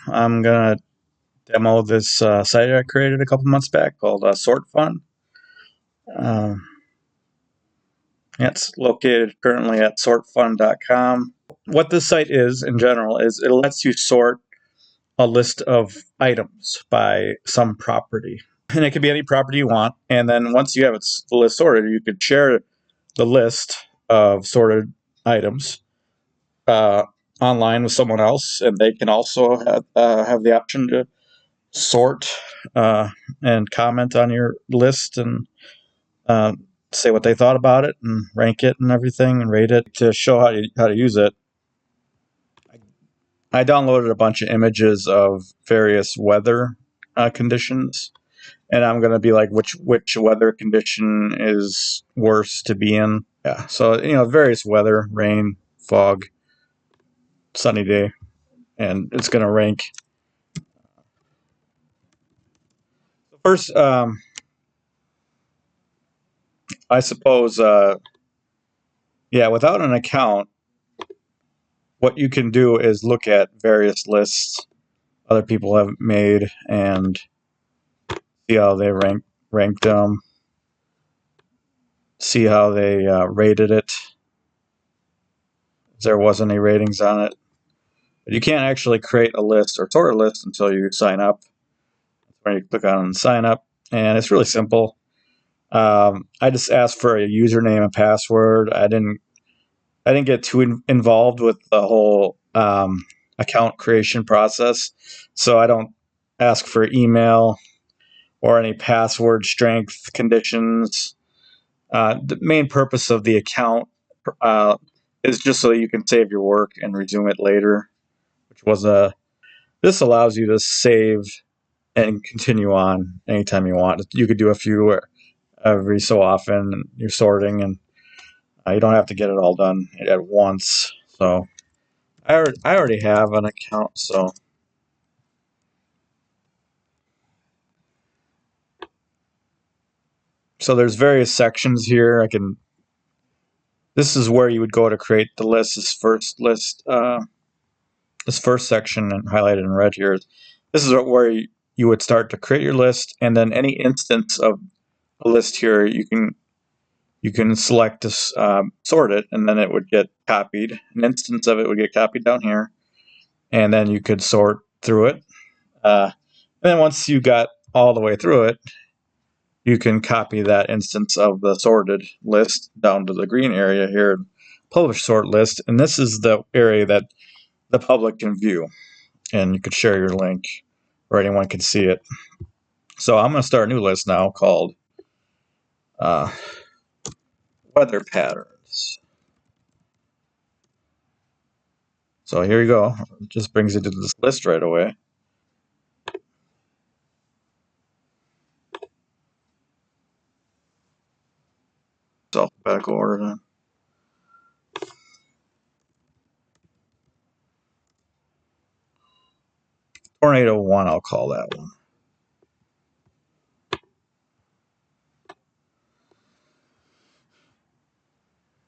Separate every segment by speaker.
Speaker 1: I'm gonna demo this site I created a couple months back called SortFun. Um, it's located currently at sortfun.com. What this site is in general is it lets you sort a list of items by some property. And it could be any property you want. And then once you have the list sorted, you could share the list of sorted items uh, online with someone else, and they can also have the option to sort and comment on your list and uh, say what they thought about it and rank it and everything and rate it to show how to use it. I downloaded a bunch of images of various weather conditions, and I'm gonna be like, which weather condition is worse to be in? Yeah, so various weather, rain, fog, sunny day, and it's gonna rank. First, I suppose, yeah, without an account, what you can do is look at various lists other people have made and see how they ranked them, see how they rated it. If there wasn't any ratings on it, but you can't actually create a list or sort a list until you sign up. That's where you click on sign up, and it's really simple. I just asked for a username and password. I didn't get too involved with the whole account creation process, so I don't ask for email or any password strength conditions. The main purpose of the account uh, is just so that you can save your work and resume it later, which was this allows you to save and continue on anytime you want. You could do a few every so often. You're sorting, and you don't have to get it all done at once. So I already have an account, so there's various sections here. This is where you would go to create the list. This first section and highlighted in red here. This is where you would start to create your list, and then any instance of a list here, you can select to sort it, and then it would get copied. An instance of it would get copied down here, and then you could sort through it. And then once you got all the way through it, you can copy that instance of the sorted list down to the green area here, publish sort list, and this is the area that the public can view, and you could share your link or anyone can see it. So I'm going to start a new list now called uh, weather patterns. So here you go. It just brings you to this list right away. It's alphabetical order then. Tornado 1, I'll call that one.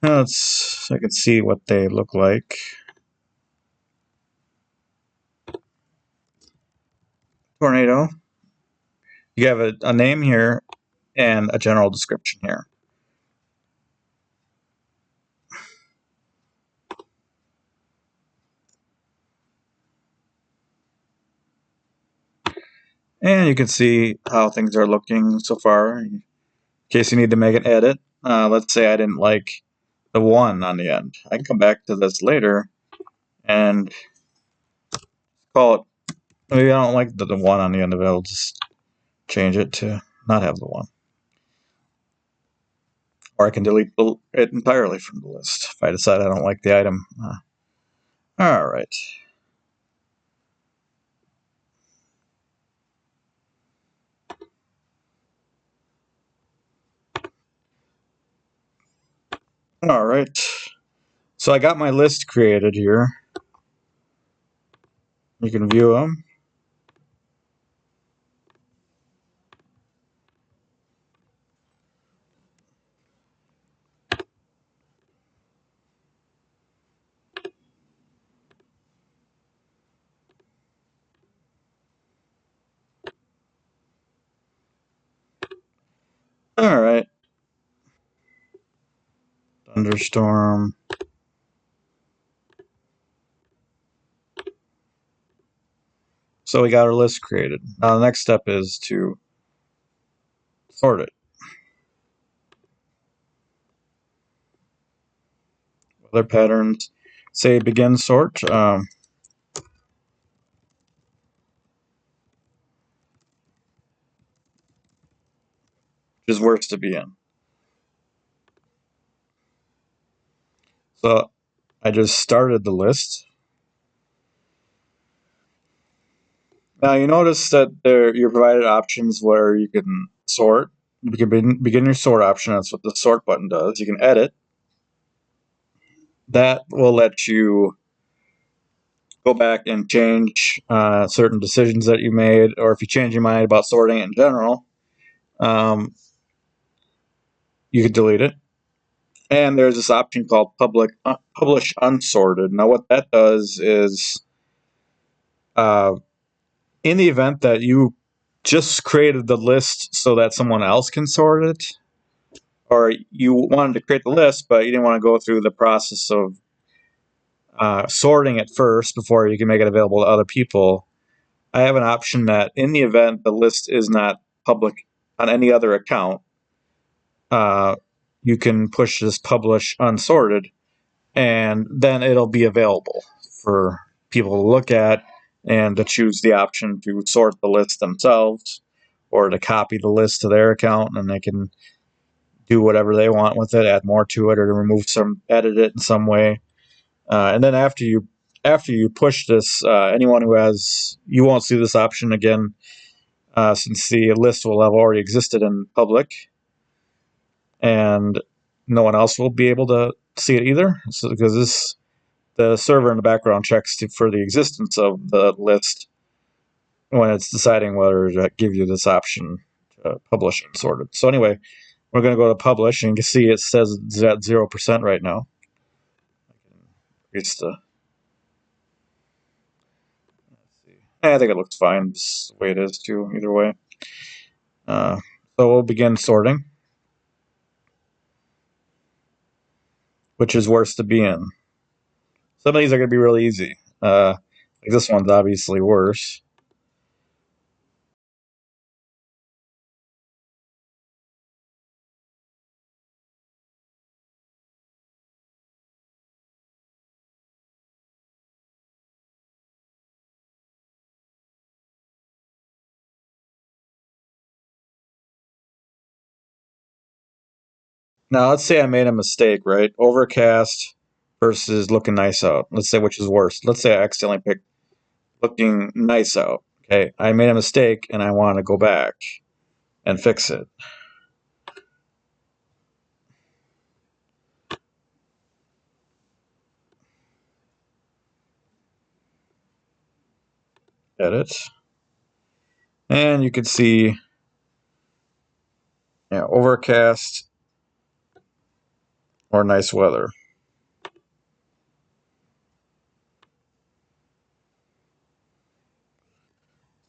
Speaker 1: Now I can see what they look like. Tornado. You have a name here and a general description here. And you can see how things are looking so far. In case you need to make an edit, let's say I didn't like the 1 on the end. I can come back to this later and call it, maybe I don't like the 1 on the end of it. I'll just change it to not have the 1. Or I can delete it entirely from the list if I decide I don't like the item. All right. All right. So I got my list created here. You can view them. thunderstorm. So we got our list created. Now the next step is to sort it. Weather patterns, say begin sort. Which is worst to be in. So I just started the list. Now you notice that you're provided options where you can sort. You can begin your sort option. That's what the sort button does. You can edit. That will let you go back and change certain decisions that you made, or if you change your mind about sorting it in general, you could delete it. And there's this option called publish unsorted. Now what that does is, in the event that you just created the list so that someone else can sort it, or you wanted to create the list but you didn't want to go through the process of sorting it first before you can make it available to other people, I have an option that in the event the list is not public on any other account, you can push this publish unsorted, and then it'll be available for people to look at and to choose the option to sort the list themselves or to copy the list to their account, and they can do whatever they want with it, add more to it, or to remove some, edit it in some way. And then after you push this, anyone who has, you won't see this option again, since the list will have already existed in public, and no one else will be able to see it either. So because the server in the background checks for the existence of the list when it's deciding whether to give you this option to publish and sort it. So anyway, we're going to go to publish, and you can see it says it's at 0% right now. Increase the. I think it looks fine just the way it is too, either way. So we'll begin sorting. Which is worse to be in? Some of these are going to be really easy. Like this one's obviously worse. Now let's say I made a mistake, right? Overcast versus looking nice out. Let's say which is worse. Let's say I accidentally picked looking nice out. Okay, I made a mistake and I want to go back and fix it. Edit. And you can see, overcast or nice weather.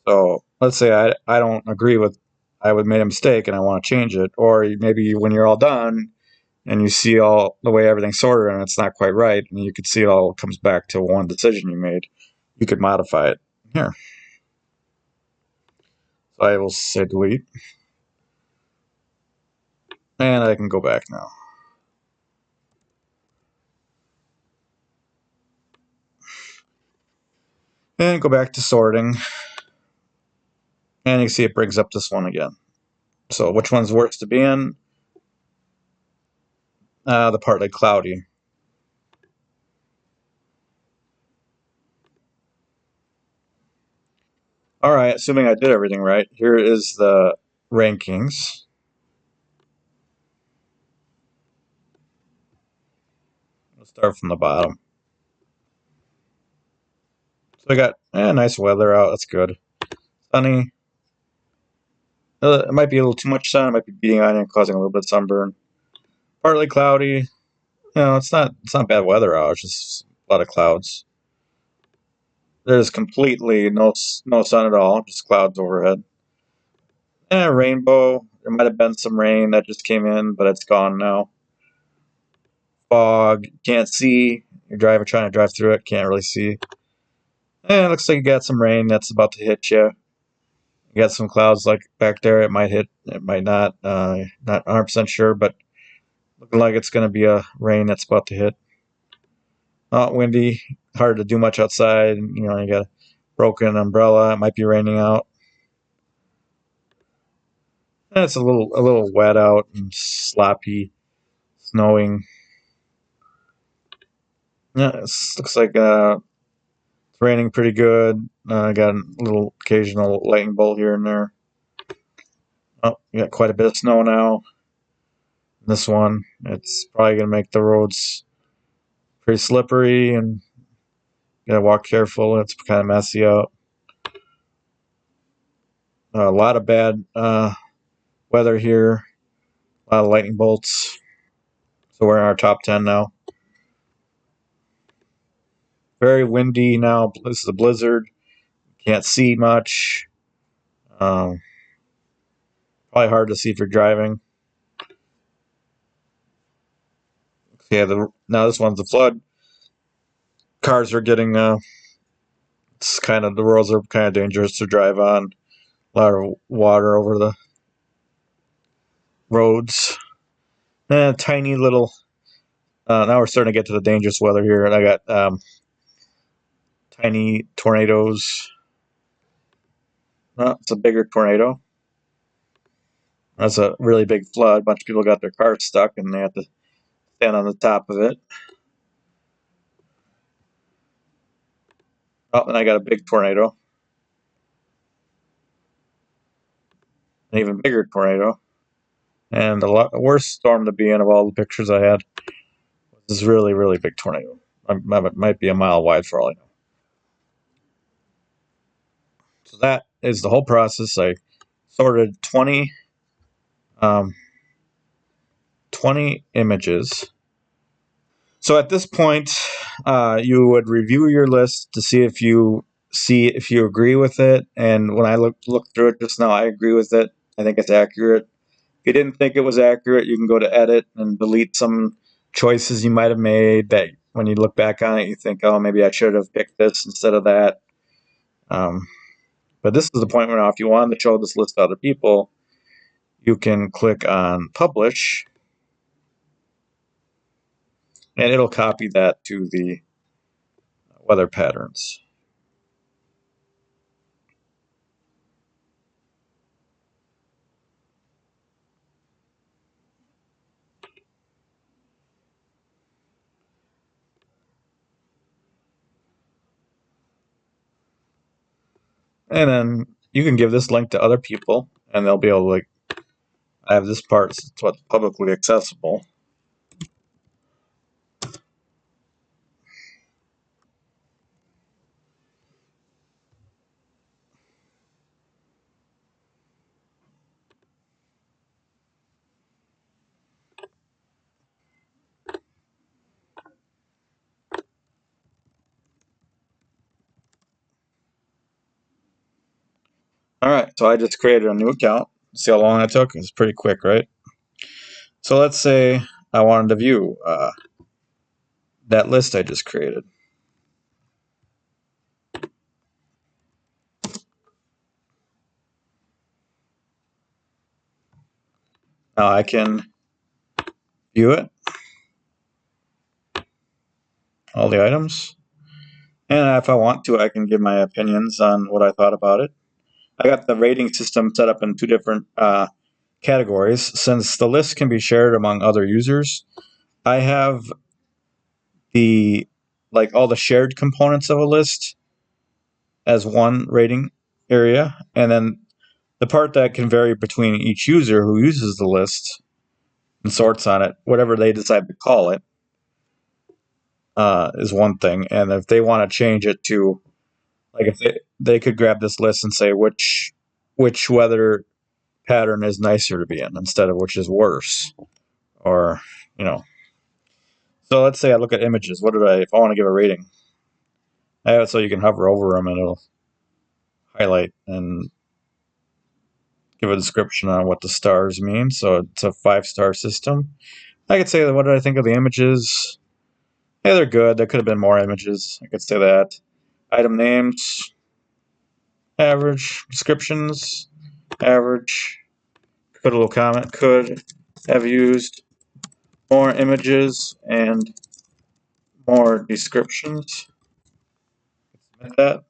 Speaker 1: So let's say I don't agree with, I would made a mistake and I want to change it. Or maybe when you're all done and you see all the way everything's sorted and it's not quite right, and you could see it all comes back to one decision you made, you could modify it here. So I will say delete. And I can go back now. And go back to sorting. And you can see it brings up this one again. So which one's worse to be in? The partly cloudy. All right, assuming I did everything right, here is the rankings. Let's start from the bottom. So I got nice weather out. That's good. Sunny. It might be a little too much sun. It might be beating on you and causing a little bit of sunburn. Partly cloudy. It's not bad weather out. It's just a lot of clouds. There's completely no sun at all. Just clouds overhead. And rainbow. There might have been some rain that just came in, but it's gone now. fog, can't see. You're trying to drive through it, can't really see. And it looks like you got some rain that's about to hit you. You got some clouds like back there. It might hit, it might not. Not 100% sure, but looking like it's going to be a rain that's about to hit. Not windy, hard to do much outside. You know, you got a broken umbrella. It might be raining out. And it's a little wet out and sloppy, snowing. Yeah, it looks like it's raining pretty good. Got a little occasional lightning bolt here and there. Oh, you got quite a bit of snow now. This one, it's probably going to make the roads pretty slippery and you gotta walk careful. It's kind of messy out. A lot of bad weather here. A lot of lightning bolts. So we're in our top 10 now. Very windy now. This is a blizzard. Can't see much. Probably hard to see if you're driving. Yeah, now this one's a flood. Cars are getting it's kind of, the roads are kind of dangerous to drive on. A lot of water over the roads. And tiny little. Now we're starting to get to the dangerous weather here, and I got tiny tornadoes. It's a bigger tornado. That's a really big flood. A bunch of people got their cars stuck, and they have to stand on the top of it. Oh, and I got a big tornado. An even bigger tornado. And the worst storm to be in of all the pictures I had was this really, really big tornado. It might be a mile wide for all I know. So that is the whole process. I sorted 20 images. So at this point, you would review your list to see if you agree with it. And when I looked through it just now, I agree with it. I think it's accurate. If you didn't think it was accurate, you can go to edit and delete some choices you might have made that when you look back on it, you think, oh, maybe I should have picked this instead of that. But this is the point where now, if you wanted to show this list to other people, you can click on publish, and it'll copy that to the weather patterns. And then you can give this link to other people, and they'll be able to, like, I have this part, it's what's publicly accessible. All right, so I just created a new account. See how long it took? It's pretty quick, right? So let's say I wanted to view that list I just created. Now I can view it, all the items, and if I want to, I can give my opinions on what I thought about it. I got the rating system set up in two different categories. Since the list can be shared among other users, I have all the shared components of a list as one rating area, and then the part that can vary between each user who uses the list and sorts on it, whatever they decide to call it, is one thing. And if they want to change it to, like, if they could grab this list and say which weather pattern is nicer to be in instead of which is worse, or you know. So let's say I look at images. If I want to give a rating, I have it so you can hover over them and it'll highlight and give a description on what the stars mean. So it's a 5-star system. I could say, what did I think of the images? Yeah, they're good. There could have been more images. I could say that. Item names, average. Descriptions, average. Put a little comment. Could have used more images and more descriptions. Submit that.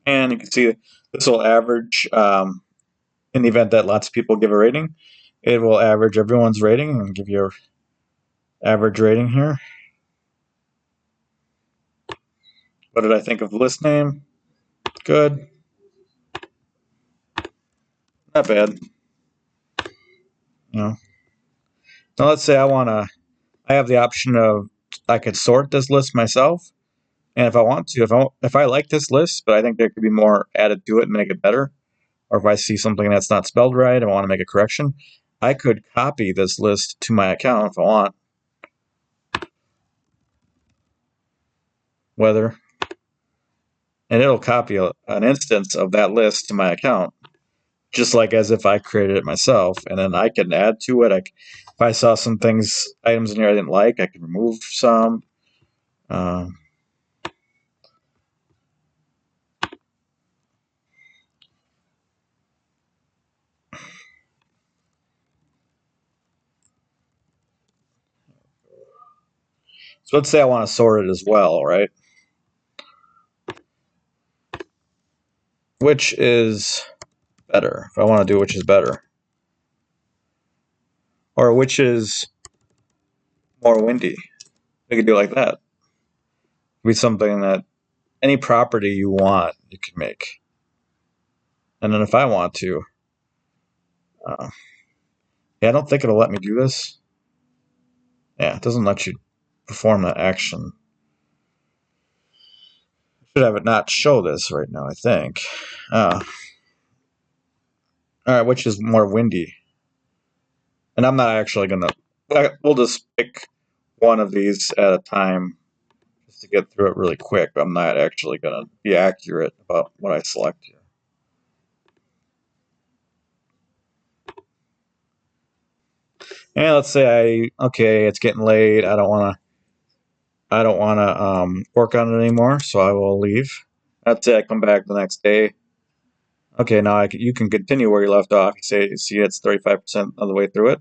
Speaker 1: And you can see this will average, in the event that lots of people give a rating, it will average everyone's rating and give you an average rating here. What did I think of the list name? Good. Not bad. You know. Now let's say I have the option of, I could sort this list myself, and if I want to, if I like this list, but I think there could be more added to it and make it better, or if I see something that's not spelled right and I want to make a correction, I could copy this list to my account if I want. Whether, and it'll copy an instance of that list to my account, just like as if I created it myself, and then I can add to it. If I saw some items in here I didn't like, I can remove some. So let's say I want to sort it as well, right? Which is better? If I want to do which is better, or which is more windy, we could do it like that. It'd be something that any property you want, you can make. And then if I want to, yeah, I don't think it'll let me do this. Yeah, it doesn't let you perform that action. Should have it not show this right now, I think. All right, which is more windy? And I'm not actually gonna. We'll just pick one of these at a time just to get through it really quick. I'm not actually gonna be accurate about what I select here. And let's say okay, it's getting late. I don't wanna work on it anymore, so I will leave. Let's say I come back the next day. Okay, now you can continue where you left off. You see it's 35% of the way through it.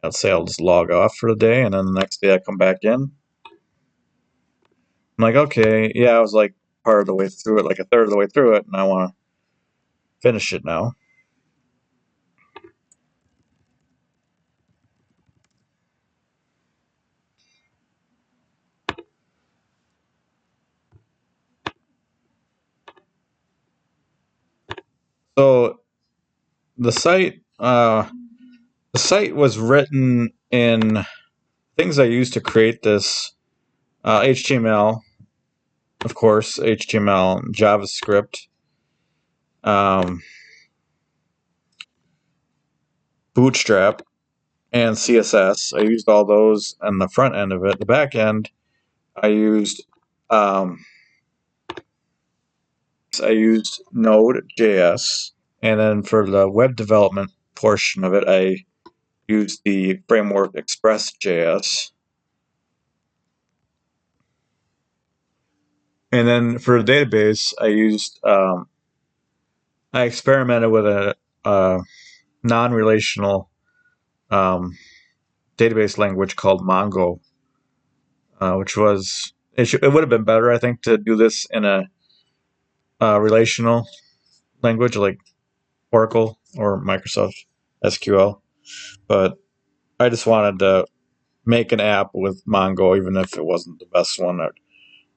Speaker 1: Let's say I'll just log off for the day, and then the next day I come back in. I'm like, okay, yeah, I was like part of the way through it, like a third of the way through it, and I want to finish it now. So the site was written in things I used to create this, HTML, of course, HTML, JavaScript, Bootstrap, and CSS. I used all those on the front end of it. The back end, I used Node.js, and then for the web development portion of it, I used the framework Express.js. And then for the database, I experimented with a non-relational database language called Mongo, which was it would have been better, I think, to do this in a relational language like Oracle or Microsoft SQL. But I just wanted to make an app with Mongo, even if it wasn't the best one that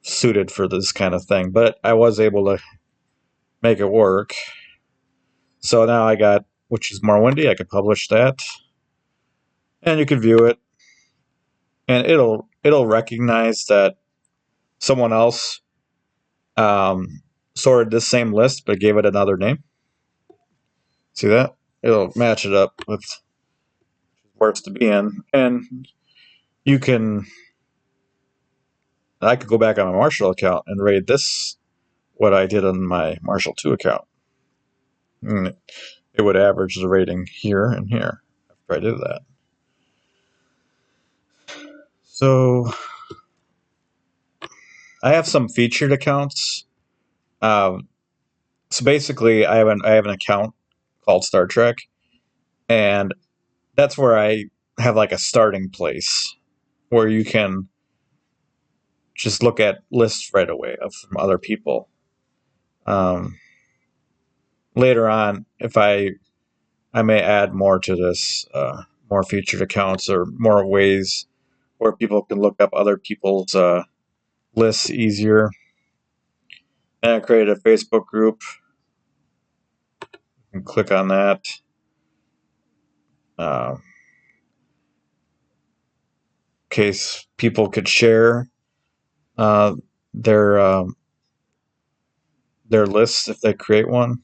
Speaker 1: suited for this kind of thing. But I was able to make it work. So now I got, which is more windy, I could publish that. And you can view it. And it'll recognize that someone else sorted this same list but gave it another name. See that? It'll match it up with where it's to be in. And you can, I could go back on my Marshall account and raid this what I did on my Marshall 2 account. And it would average the rating here and here after I did that. So I have some featured accounts. So basically, I have an account called Star Trek, and that's where I have like a starting place where you can just look at lists right away from other people. Um, Later on, if I may add more to this, more featured accounts or more ways where people can look up other people's lists easier. And I created a Facebook group. You can click on that. In case people could share uh, their their lists if they create one.